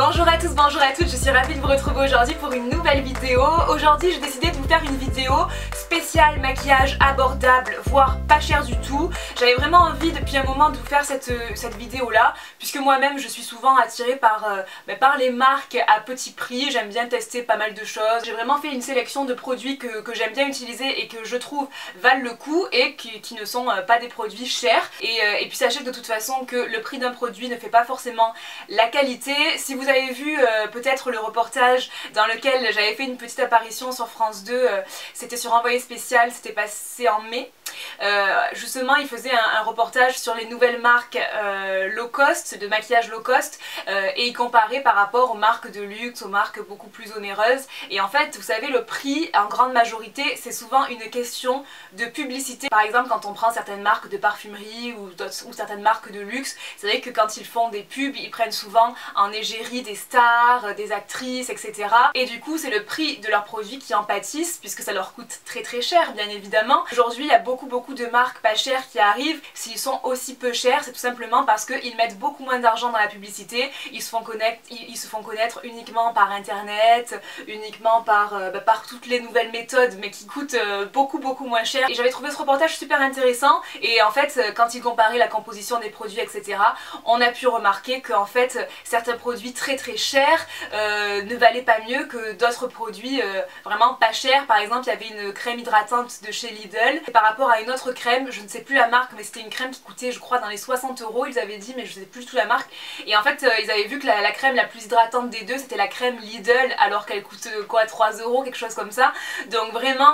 Bonjour à tous, bonjour à toutes, je suis ravie de vous retrouver aujourd'hui pour une nouvelle vidéo. Aujourd'hui j'ai décidé de vous faire une vidéo spéciale maquillage abordable, voire pas cher du tout. J'avais vraiment envie depuis un moment de vous faire cette vidéo là, puisque moi-même je suis souvent attirée par les marques à petit prix. J'aime bien tester pas mal de choses. J'ai vraiment fait une sélection de produits que j'aime bien utiliser et que je trouve valent le coup et qui ne sont pas des produits chers. Et puis sachez de toute façon que le prix d'un produit ne fait pas forcément la qualité. Si vous avez vu peut-être le reportage dans lequel j'avais fait une petite apparition sur France 2, c'était sur Envoyé spécial, c'était passé en mai. Justement il faisait un reportage sur les nouvelles marques low cost, de maquillage low cost, et il comparait par rapport aux marques de luxe, aux marques beaucoup plus onéreuses. Et en fait vous savez, le prix en grande majorité c'est souvent une question de publicité. Par exemple quand on prend certaines marques de parfumerie ou certaines marques de luxe, c'est vrai que quand ils font des pubs ils prennent souvent en égérie des stars, des actrices, etc. Et du coup c'est le prix de leurs produits qui en pâtissent, puisque ça leur coûte très très cher bien évidemment. Aujourd'hui il y a beaucoup de marques pas chères qui arrivent. S'ils sont aussi peu chers, c'est tout simplement parce qu'ils mettent beaucoup moins d'argent dans la publicité. Ils se font connaître uniquement par internet, uniquement par toutes les nouvelles méthodes, mais qui coûtent beaucoup moins cher. Et j'avais trouvé ce reportage super intéressant, et en fait quand ils comparaient la composition des produits, etc., on a pu remarquer qu'en fait certains produits très chers ne valaient pas mieux que d'autres produits vraiment pas chers. Par exemple il y avait une crème hydratante de chez Lidl, et par rapport à une autre crème, je ne sais plus la marque, mais c'était une crème qui coûtait je crois dans les 60 €, ils avaient dit, mais je ne sais plus du tout la marque. Et en fait ils avaient vu que la crème la plus hydratante des deux c'était la crème Lidl, alors qu'elle coûte quoi, 3 €, quelque chose comme ça. Donc vraiment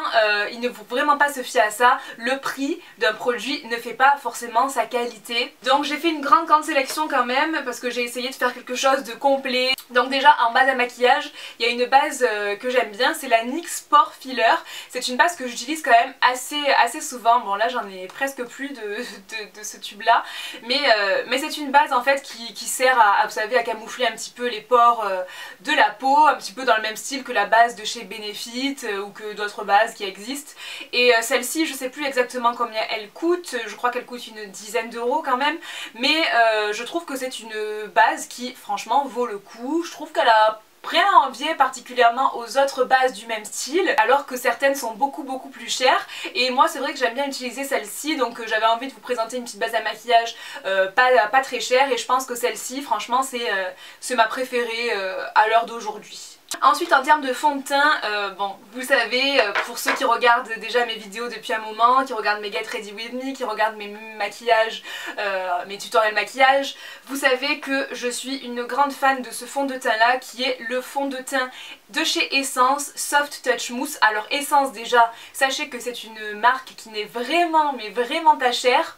il ne faut vraiment pas se fier à ça. Le prix d'un produit ne fait pas forcément sa qualité. Donc j'ai fait une grande sélection quand même, parce que j'ai essayé de faire quelque chose de complet. Donc déjà en base à maquillage, il y a une base que j'aime bien, c'est la NYX Pore Filler. C'est une base que j'utilise quand même assez souvent. Bon là j'en ai presque plus de ce tube là, mais c'est une base en fait qui sert à, vous savez, à camoufler un petit peu les pores de la peau, un petit peu dans le même style que la base de chez Benefit ou que d'autres bases qui existent. Et celle-ci je sais plus exactement combien elle coûte, je crois qu'elle coûte une dizaine d'euros quand même, mais je trouve que c'est une base qui franchement vaut le coup. Je trouve qu'elle a rien à envier particulièrement aux autres bases du même style, alors que certaines sont beaucoup plus chères. Et moi c'est vrai que j'aime bien utiliser celle-ci, donc j'avais envie de vous présenter une petite base à maquillage pas très chère, et je pense que celle-ci franchement c'est ma préférée à l'heure d'aujourd'hui. Ensuite en termes de fond de teint, bon vous savez, pour ceux qui regardent déjà mes vidéos depuis un moment, qui regardent mes Get Ready With Me, qui regardent mes maquillages, mes tutoriels maquillage, vous savez que je suis une grande fan de ce fond de teint là, qui est le fond de teint de chez Essence Soft Touch Mousse. Alors Essence, déjà sachez que c'est une marque qui n'est vraiment pas chère.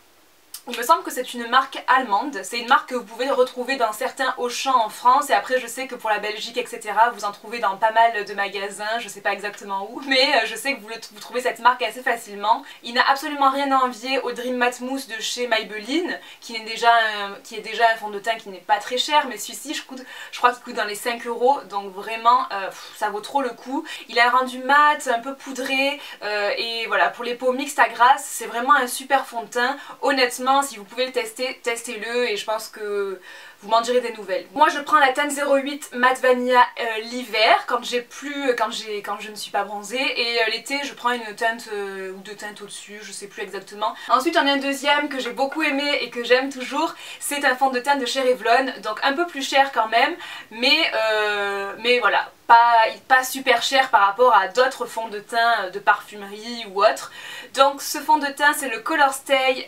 Il me semble que c'est une marque allemande, c'est une marque que vous pouvez retrouver dans certains Auchan en France, et après je sais que pour la Belgique, etc., vous en trouvez dans pas mal de magasins, je sais pas exactement où, mais je sais que vous trouvez cette marque assez facilement. Il n'a absolument rien à envier au Dream Matte Mousse de chez Maybelline, qui est déjà un fond de teint qui n'est pas très cher, mais celui-ci je crois qu'il coûte dans les 5 €, donc vraiment ça vaut trop le coup. Il a un rendu mat, un peu poudré, et voilà, pour les peaux mixtes à grasses, c'est vraiment un super fond de teint. Honnêtement, si vous pouvez le tester, testez-le, et je pense que vous m'en direz des nouvelles. Moi je prends la teinte 08 Matte Vanilla l'hiver, quand je ne suis pas bronzée, et l'été je prends une teinte ou deux teintes au-dessus, je sais plus exactement. Ensuite j'en ai un deuxième que j'ai beaucoup aimé et que j'aime toujours, c'est un fond de teint de chez Revlon, donc un peu plus cher quand même, mais voilà, pas super cher par rapport à d'autres fonds de teint de parfumerie ou autre. Donc ce fond de teint c'est le Color Stay,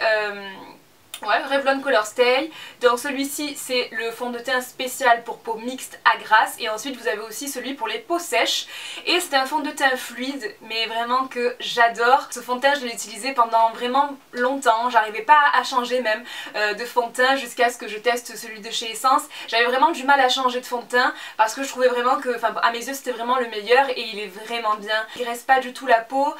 ouais, Revlon Color Stay. Donc celui-ci c'est le fond de teint spécial pour peau mixte à grasse, et ensuite vous avez aussi celui pour les peaux sèches, et c'est un fond de teint fluide mais vraiment que j'adore. Ce fond de teint je l'ai utilisé pendant vraiment longtemps, j'arrivais pas à changer même de fond de teint jusqu'à ce que je teste celui de chez Essence. J'avais vraiment du mal à changer de fond de teint parce que je trouvais vraiment que, enfin à mes yeux c'était vraiment le meilleur, et il est vraiment bien. Il reste pas du tout la peau,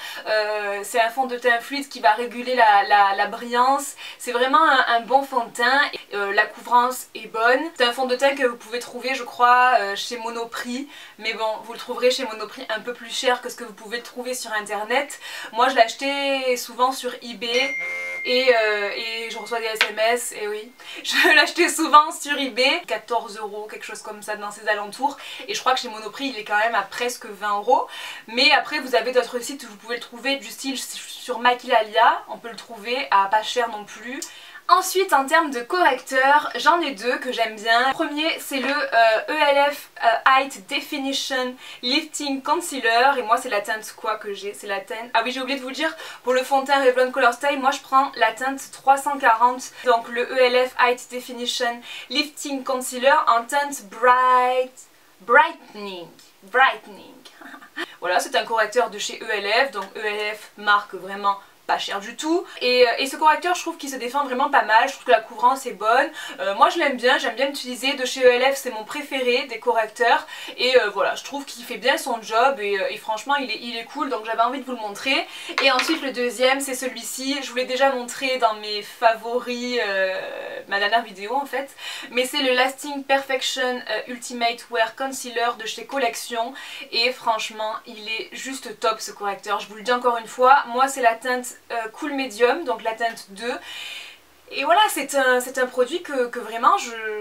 c'est un fond de teint fluide qui va réguler la brillance, c'est vraiment un bon fond de teint, la couvrance est bonne. C'est un fond de teint que vous pouvez trouver je crois chez Monoprix, mais bon vous le trouverez chez Monoprix un peu plus cher que ce que vous pouvez le trouver sur internet. Moi je l'achetais souvent sur eBay et je reçois des SMS, et oui, je l'achetais souvent sur eBay, 14 €, quelque chose comme ça dans ces alentours, et je crois que chez Monoprix il est quand même à presque 20 €. Mais après vous avez d'autres sites où vous pouvez le trouver, du style sur Maquilalia, on peut le trouver à pas cher non plus. Ensuite en termes de correcteurs, j'en ai deux que j'aime bien. Le premier c'est le ELF Height Definition Lifting Concealer, et moi c'est la teinte quoi que j'ai, c'est la teinte... Ah oui j'ai oublié de vous le dire, pour le fond de teint Revlon Color Style, moi je prends la teinte 340, donc le ELF Height Definition Lifting Concealer en teinte Brightening. Voilà, c'est un correcteur de chez ELF, donc ELF marque vraiment pas cher du tout, et ce correcteur je trouve qu'il se défend vraiment pas mal, je trouve que la couvrance est bonne, moi je l'aime bien, j'aime bien l'utiliser, de chez ELF c'est mon préféré des correcteurs, et voilà, je trouve qu'il fait bien son job, et franchement il est cool, donc j'avais envie de vous le montrer. Et ensuite le deuxième c'est celui-ci, je vous l'ai déjà montré dans mes favoris, ma dernière vidéo en fait, mais c'est le Lasting Perfection Ultimate Wear Concealer de chez Collection, et franchement il est juste top ce correcteur, je vous le dis encore une fois, moi c'est la teinte Cool Medium, donc la teinte 2. Et voilà, c'est un produit que vraiment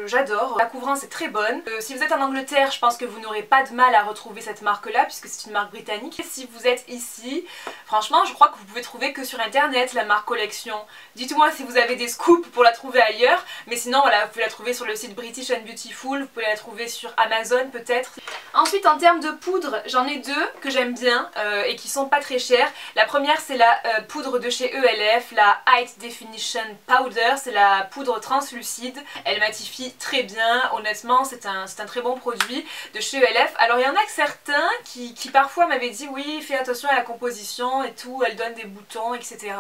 j'adore. La couvrance est très bonne. Si vous êtes en Angleterre, je pense que vous n'aurez pas de mal à retrouver cette marque là, puisque c'est une marque britannique. Et si vous êtes ici, franchement je crois que vous pouvez trouver que sur internet la marque Collection. Dites-moi si vous avez des scoops pour la trouver ailleurs, mais sinon voilà, vous pouvez la trouver sur le site British and Beautiful, vous pouvez la trouver sur Amazon peut-être. Ensuite en termes de poudre, j'en ai deux que j'aime bien et qui sont pas très chères. La première c'est la poudre de chez ELF, la Height Definition Powder. C'est la poudre translucide, elle matifie très bien, honnêtement c'est un très bon produit de chez ELF. Alors il y en a que certains qui parfois m'avaient dit oui fais attention à la composition et tout, elle donne des boutons etc.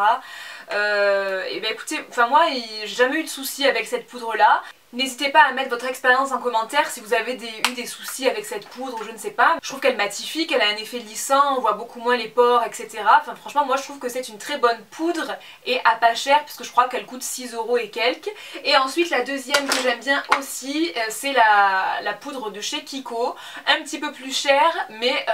Et ben écoutez, enfin moi j'ai jamais eu de soucis avec cette poudre là. N'hésitez pas à mettre votre expérience en commentaire si vous avez eu des soucis avec cette poudre ou je ne sais pas. Je trouve qu'elle matifie, qu'elle a un effet lissant, on voit beaucoup moins les pores, etc. Enfin franchement moi je trouve que c'est une très bonne poudre et à pas cher puisque je crois qu'elle coûte 6 € et quelques. Et ensuite la deuxième que j'aime bien aussi c'est la poudre de chez Kiko. Un petit peu plus chère mais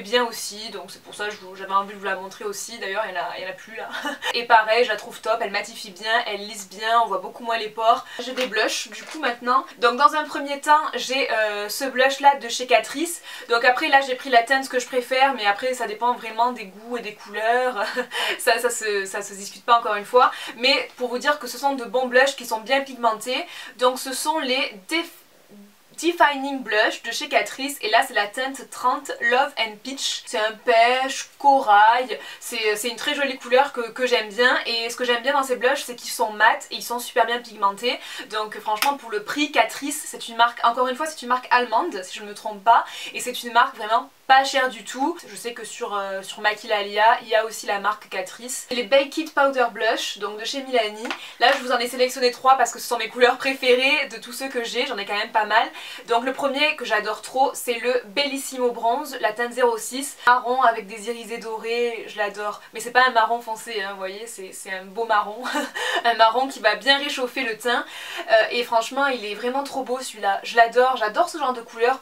bien aussi, donc c'est pour ça que j'avais envie de vous la montrer aussi. D'ailleurs il y en a plus là. Et pareil je la trouve top, elle matifie bien, elle lisse bien, on voit beaucoup moins les pores. J'ai des blush du coup maintenant. Donc dans un premier temps j'ai ce blush là de chez Catrice. Donc après là j'ai pris la teinte que je préfère, mais après ça dépend vraiment des goûts et des couleurs. ça se discute pas encore une fois. Mais pour vous dire que ce sont de bons blushs qui sont bien pigmentés. Donc ce sont les Defining Blush de chez Catrice, et là c'est la teinte 30 Love and Peach. C'est un pêche, corail, c'est une très jolie couleur que j'aime bien, et ce que j'aime bien dans ces blushs c'est qu'ils sont mat et ils sont super bien pigmentés. Donc franchement pour le prix, Catrice c'est une marque, encore une fois c'est une marque allemande si je ne me trompe pas, et c'est une marque vraiment pas cher du tout. Je sais que sur Maquilalia il y a aussi la marque Catrice. Les Baked Powder Blush donc de chez Milani. Là je vous en ai sélectionné 3 parce que ce sont mes couleurs préférées de tous ceux que j'ai, j'en ai quand même pas mal. Donc le premier que j'adore trop c'est le Bellissimo Bronze, la teinte 06, marron avec des irisés dorés, je l'adore. Mais c'est pas un marron foncé hein, vous voyez, c'est un beau marron. Un marron qui va bien réchauffer le teint, et franchement il est vraiment trop beau celui-là, je l'adore, j'adore ce genre de couleur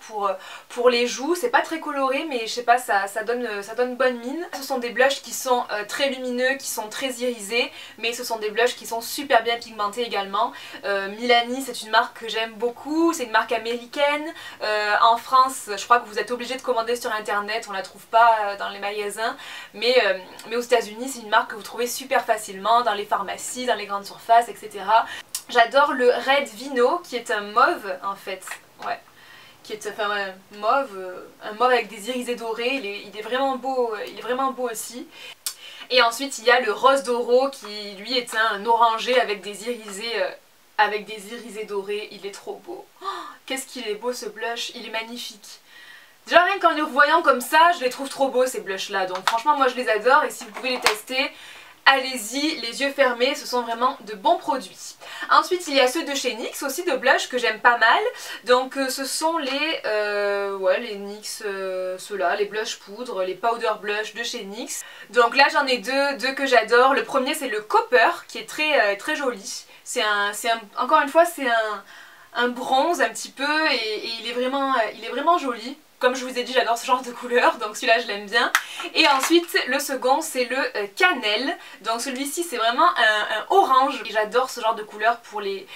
pour les joues. C'est pas très coloré mais je sais pas, ça donne bonne mine. Ce sont des blushs qui sont très lumineux, qui sont très irisés, mais ce sont des blushs qui sont super bien pigmentés également. Milani c'est une marque que j'aime beaucoup, c'est une marque américaine. En France je crois que vous êtes obligé de commander sur internet, on la trouve pas dans les magasins, mais aux États-Unis c'est une marque que vous trouvez super facilement dans les pharmacies, dans les grandes surfaces, etc. J'adore le Red Vino qui est un mauve en fait, ouais. Qui est enfin, ouais, un mauve avec des irisés dorés, il est vraiment beau aussi. Et ensuite il y a le Rose Doro qui lui est un orangé avec des irisés dorés, il est trop beau. Oh, qu'est-ce qu'il est beau ce blush, il est magnifique. Déjà rien qu'en les voyant comme ça, je les trouve trop beaux ces blushs là, donc franchement moi je les adore, et si vous pouvez les tester, allez-y, les yeux fermés, ce sont vraiment de bons produits. Ensuite il y a ceux de chez NYX aussi de blush que j'aime pas mal. Donc ce sont les NYX, ceux-là, les blush poudre, les powder blush de chez NYX. Donc là j'en ai deux que j'adore. Le premier c'est le Copper qui est très joli. Encore une fois c'est un bronze un petit peu et il est vraiment joli. Comme je vous ai dit, j'adore ce genre de couleur, donc celui-là je l'aime bien. Et ensuite, le second, c'est le cannelle. Donc celui-ci, c'est vraiment un orange. Et j'adore ce genre de couleur pour les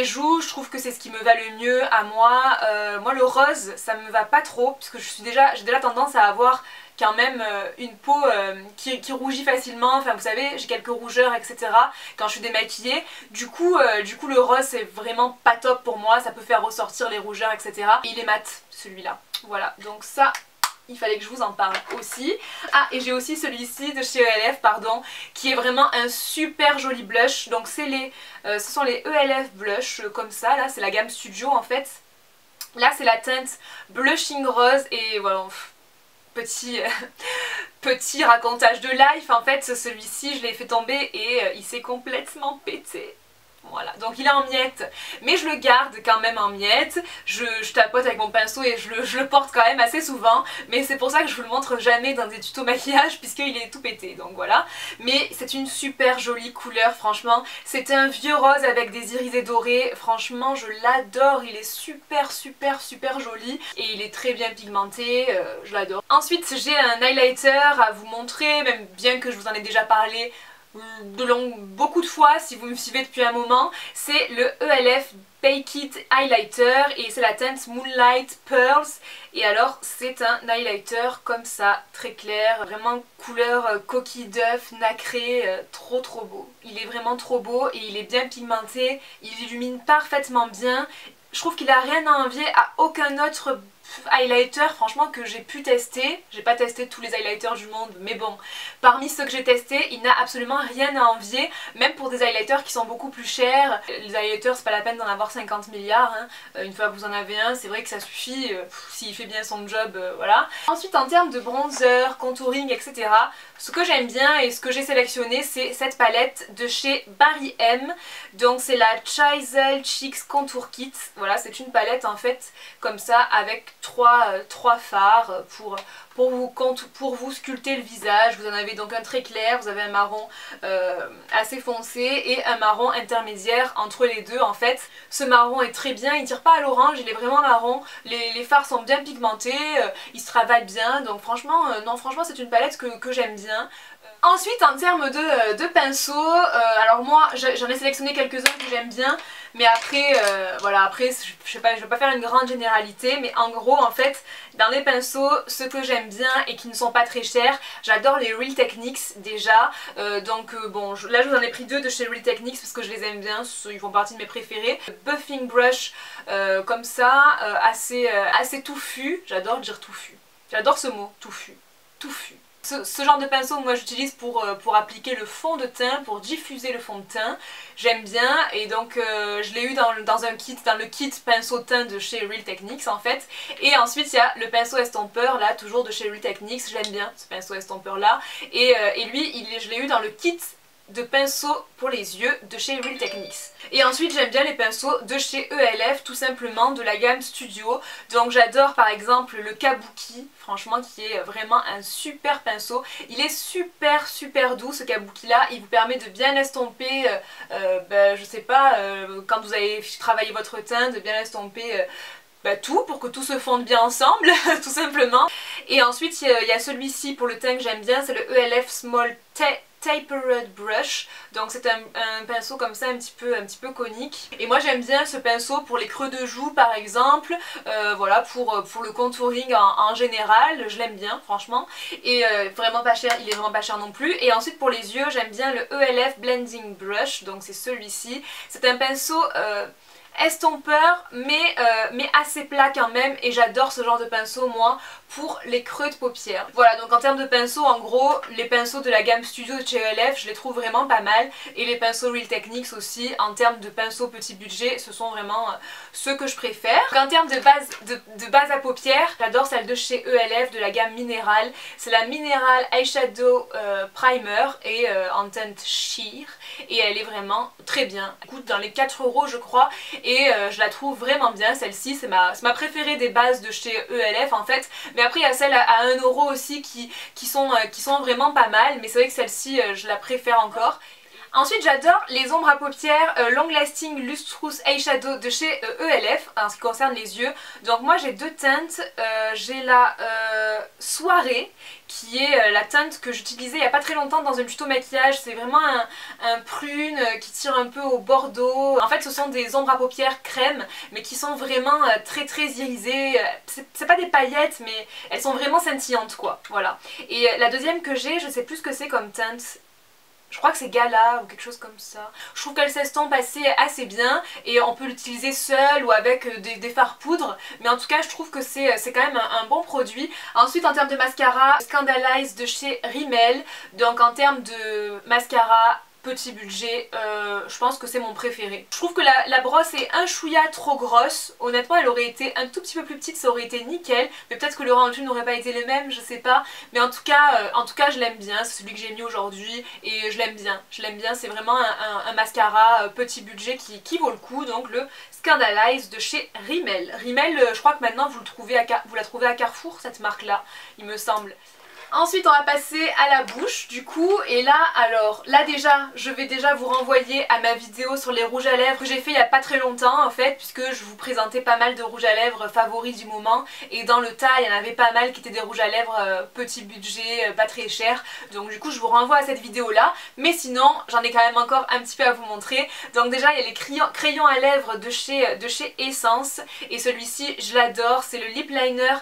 joues. Je trouve que c'est ce qui me va le mieux à moi. Moi, le rose, ça me va pas trop, parce que j'ai déjà tendance à avoir quand même une peau qui rougit facilement, enfin vous savez j'ai quelques rougeurs etc quand je suis démaquillée, du coup le rose c'est vraiment pas top pour moi, ça peut faire ressortir les rougeurs etc. Et il est mat celui-là, voilà donc ça il fallait que je vous en parle aussi. Ah et j'ai aussi celui-ci de chez ELF pardon qui est vraiment un super joli blush, donc ce sont les ELF blush comme ça, là c'est la gamme Studio en fait. Là c'est la teinte Blushing Rose et voilà. Petit racontage de life, en fait celui-ci je l'ai fait tomber et il s'est complètement pété. Voilà, donc il est en miettes, mais je le garde quand même en miettes, je tapote avec mon pinceau et je le porte quand même assez souvent, mais c'est pour ça que je vous le montre jamais dans des tutos maquillage puisqu'il est tout pété, donc voilà. Mais c'est une super jolie couleur, franchement, c'est un vieux rose avec des irisés dorés, franchement je l'adore, il est super joli et il est très bien pigmenté, je l'adore. Ensuite j'ai un highlighter à vous montrer, même bien que je vous en ai déjà parlé beaucoup de fois si vous me suivez depuis un moment, c'est le ELF Bake It Highlighter et c'est la teinte Moonlight Pearls et alors c'est un highlighter comme ça, très clair, vraiment couleur coquille d'œuf, nacré, trop beau. Il est vraiment trop beau et il est bien pigmenté, il illumine parfaitement bien. Je trouve qu'il a rien à envier à aucun autre highlighter franchement que j'ai pu tester. J'ai pas testé tous les highlighters du monde mais bon, parmi ceux que j'ai testés il n'a absolument rien à envier, même pour des highlighters qui sont beaucoup plus chers. Les highlighters c'est pas la peine d'en avoir 50 milliards hein. Une fois que vous en avez un c'est vrai que ça suffit s'il fait bien son job, voilà. Ensuite en termes de bronzer, contouring etc, ce que j'aime bien et ce que j'ai sélectionné c'est cette palette de chez Barry M. Donc c'est la Chisel Cheeks Contour Kit, voilà c'est une palette en fait comme ça avec trois fards pour vous sculpter le visage. Vous en avez donc un très clair, vous avez un marron assez foncé et un marron intermédiaire entre les deux en fait. Ce marron est très bien, il tire pas à l'orange, il est vraiment marron, les fards sont bien pigmentés, ils se travaillent bien, donc franchement, non franchement c'est une palette que j'aime bien. Ensuite en termes de pinceaux, alors moi j'en ai sélectionné quelques-uns que j'aime bien, mais après voilà, après je sais pas, je vais pas faire une grande généralité, mais en gros en fait dans les pinceaux, ceux que j'aime bien et qui ne sont pas très chers, j'adore les Real Techniques déjà, donc bon là je vous en ai pris deux de chez Real Techniques parce que je les aime bien, ils font partie de mes préférés. Buffing brush comme ça, assez touffu, j'adore dire touffu, j'adore ce mot, touffu. Ce genre de pinceau moi j'utilise pour appliquer le fond de teint, pour diffuser le fond de teint, j'aime bien et donc je l'ai eu dans le kit pinceau teint de chez Real Techniques en fait. Et ensuite il y a le pinceau estompeur là, toujours de chez Real Techniques, j'aime bien ce pinceau estompeur là et lui je l'ai eu dans le kit de pinceaux pour les yeux de chez Real Techniques. Et ensuite j'aime bien les pinceaux de chez ELF, tout simplement de la gamme Studio. Donc j'adore par exemple le Kabuki, franchement qui est vraiment un super pinceau. Il est super doux ce Kabuki là, il vous permet de bien estomper, je sais pas, quand vous avez travaillé votre teint, de bien estomper tout pour que tout se fonde bien ensemble tout simplement. Et ensuite il y a celui-ci pour le teint que j'aime bien, c'est le ELF Small Tapered Brush, donc c'est un pinceau comme ça un petit peu conique et moi j'aime bien ce pinceau pour les creux de joues par exemple, voilà pour le contouring en général, je l'aime bien franchement et vraiment pas cher, il est vraiment pas cher non plus. Et ensuite pour les yeux j'aime bien le ELF Blending Brush, donc c'est celui-ci, c'est un pinceau estompeur mais assez plat quand même, et j'adore ce genre de pinceau moi pour les creux de paupières. Voilà, donc en termes de pinceaux, en gros les pinceaux de la gamme Studio de chez ELF je les trouve vraiment pas mal, et les pinceaux Real Techniques aussi en termes de pinceaux petit budget ce sont vraiment ceux que je préfère. Donc, en termes de base à paupières, j'adore celle de chez ELF de la gamme Mineral. C'est la Mineral Eyeshadow Primer et en teinte sheer, et elle est vraiment très bien. Elle coûte dans les 4 € je crois, et je la trouve vraiment bien. Celle-ci c'est ma préférée des bases de chez ELF en fait, mais après il y a celle à 1 € aussi qui sont vraiment pas mal, mais c'est vrai que celle-ci je la préfère encore. Ensuite j'adore les ombres à paupières Long Lasting Lustrous Eyeshadow de chez ELF en ce qui concerne les yeux. Donc moi j'ai deux teintes, j'ai la Soirée qui est la teinte que j'utilisais il n'y a pas très longtemps dans un tuto maquillage. C'est vraiment un prune qui tire un peu au bordeaux. En fait ce sont des ombres à paupières crème mais qui sont vraiment très irisées. C'est pas des paillettes mais elles sont vraiment scintillantes quoi, voilà. Et la deuxième que j'ai, je sais plus ce que c'est comme teinte. Je crois que c'est Gala ou quelque chose comme ça. Je trouve qu'elle s'estompe assez bien et on peut l'utiliser seule ou avec des fards poudre. Mais en tout cas je trouve que c'est quand même un bon produit. Ensuite en termes de mascara, Scandalize de chez Rimmel. Donc en termes de mascara petit budget, je pense que c'est mon préféré. Je trouve que la brosse est un chouïa trop grosse. Honnêtement elle aurait été un tout petit peu plus petite, ça aurait été nickel. Mais peut-être que le rendu n'aurait pas été le même, je sais pas. Mais en tout cas je l'aime bien, c'est celui que j'ai mis aujourd'hui et je l'aime bien. C'est vraiment un mascara petit budget qui vaut le coup. Donc le Scandalize de chez Rimmel. Rimmel je crois que maintenant vous la trouvez à Carrefour cette marque là, il me semble. Ensuite on va passer à la bouche du coup, et là alors là déjà je vais déjà vous renvoyer à ma vidéo sur les rouges à lèvres que j'ai fait il y a pas très longtemps en fait, puisque je vous présentais pas mal de rouges à lèvres favoris du moment, et dans le tas il y en avait pas mal qui étaient des rouges à lèvres petit budget, pas très cher, donc du coup je vous renvoie à cette vidéo là. Mais sinon j'en ai quand même encore un petit peu à vous montrer. Donc déjà il y a les crayons à lèvres de chez Essence, et celui-ci je l'adore, c'est le lip liner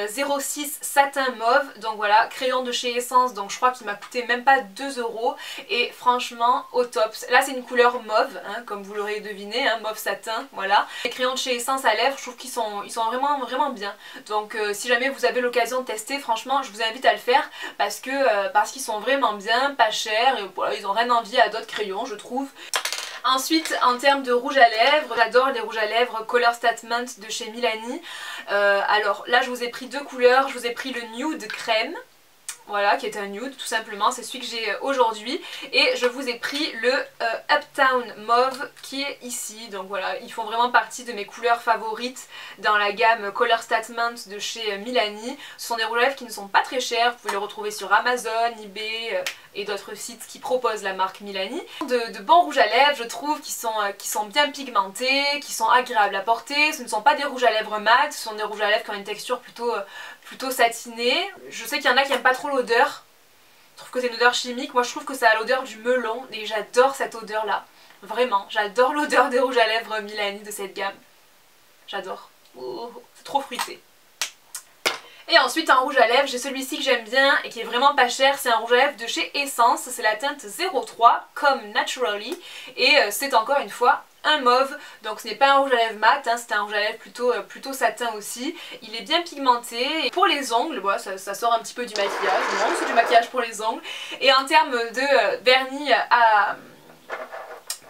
06 satin mauve. Donc voilà, crayon de chez Essence, donc je crois qu'il m'a coûté même pas 2 € et franchement au top. Là c'est une couleur mauve, hein, comme vous l'aurez deviné, hein, mauve satin, voilà. Les crayons de chez Essence à lèvres, je trouve qu'ils sont vraiment bien. Donc si jamais vous avez l'occasion de tester, franchement je vous invite à le faire parce qu'ils sont vraiment bien, pas chers, et voilà, ils ont rien envié à d'autres crayons je trouve. Ensuite en termes de rouge à lèvres, j'adore les rouges à lèvres Color Statement de chez Milani. Alors là je vous ai pris deux couleurs, je vous ai pris le nude crème. Voilà, qui est un nude tout simplement, c'est celui que j'ai aujourd'hui, et je vous ai pris le Uptown Mauve qui est ici. Donc voilà, ils font vraiment partie de mes couleurs favorites dans la gamme Color Statement de chez Milani. Ce sont des rouges à lèvres qui ne sont pas très chers, vous pouvez les retrouver sur Amazon, eBay et d'autres sites qui proposent la marque Milani. De bons rouges à lèvres je trouve qui sont bien pigmentés, qui sont agréables à porter. Ce ne sont pas des rouges à lèvres mat, ce sont des rouges à lèvres qui ont une texture plutôt satinée. Je sais qu'il y en a qui n'aiment pas trop l'odeur, je trouve que c'est une odeur chimique. Moi je trouve que ça a l'odeur du melon et j'adore cette odeur là, vraiment j'adore l'odeur des rouges à lèvres Milani de cette gamme, j'adore, oh, c'est trop fruité. Et ensuite en rouge à lèvres j'ai celui-ci que j'aime bien et qui est vraiment pas cher, c'est un rouge à lèvres de chez Essence, c'est la teinte 03 comme Naturally, et c'est encore une fois un mauve, donc ce n'est pas un rouge à lèvres mat, hein, c'est un rouge à lèvres plutôt satin aussi. Il est bien pigmenté, et pour les ongles, voilà, ça sort un petit peu du maquillage, non c'est du maquillage pour les ongles. Et en termes de vernis à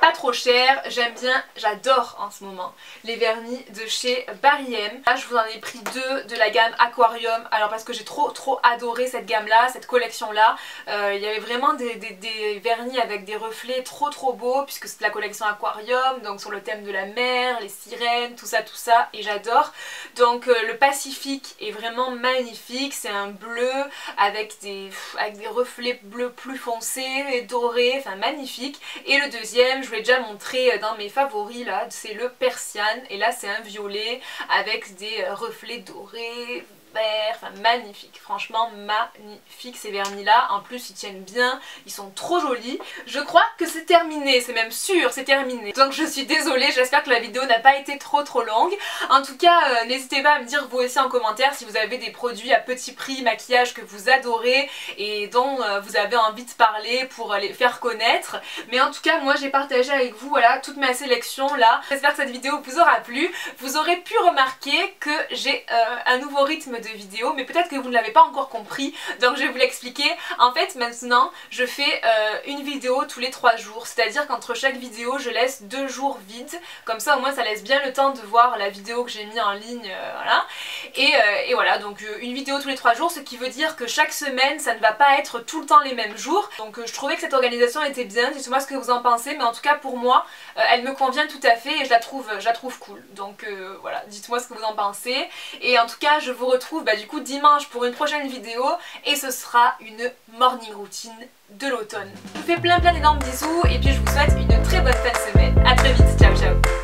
pas trop cher, j'aime bien, j'adore en ce moment les vernis de chez Barry M. Là je vous en ai pris deux de la gamme Aquarium, alors parce que j'ai trop adoré cette gamme là, cette collection là. Il y avait vraiment des vernis avec des reflets trop beaux, puisque c'est la collection Aquarium, donc sur le thème de la mer, les sirènes, tout ça et j'adore. Donc le Pacifique est vraiment magnifique, c'est un bleu avec des reflets bleus plus foncés et dorés, enfin magnifique. Et le deuxième, je vous l'ai déjà montré dans mes favoris là, c'est le Persiane, et là c'est un violet avec des reflets dorés, enfin magnifiques, franchement magnifiques ces vernis là, en plus ils tiennent bien, ils sont trop jolis. Je crois que c'est terminé, c'est même sûr, c'est terminé. Donc je suis désolée, j'espère que la vidéo n'a pas été trop longue. En tout cas, n'hésitez pas à me dire vous aussi en commentaire si vous avez des produits à petit prix, maquillage que vous adorez et dont vous avez envie de parler pour les faire connaître. Mais en tout cas, moi j'ai partagé avec vous voilà toute ma sélection là. J'espère que cette vidéo vous aura plu. Vous aurez pu remarquer que j'ai un nouveau rythme de vidéo, mais peut-être que vous ne l'avez pas encore compris, donc je vais vous l'expliquer. En fait maintenant je fais une vidéo tous les 3 jours, c'est-à-dire qu'entre chaque vidéo je laisse 2 jours vides, comme ça au moins ça laisse bien le temps de voir la vidéo que j'ai mis en ligne, voilà. Et voilà, donc une vidéo tous les 3 jours, ce qui veut dire que chaque semaine ça ne va pas être tout le temps les mêmes jours. Donc je trouvais que cette organisation était bien, dites-moi ce que vous en pensez, mais en tout cas pour moi elle me convient tout à fait et je la trouve cool. Donc voilà, dites-moi ce que vous en pensez. Et en tout cas je vous retrouve du coup dimanche pour une prochaine vidéo et ce sera une morning routine de l'automne. Je vous fais plein d'énormes bisous et puis je vous souhaite une très bonne fin de semaine. A très vite, ciao ciao.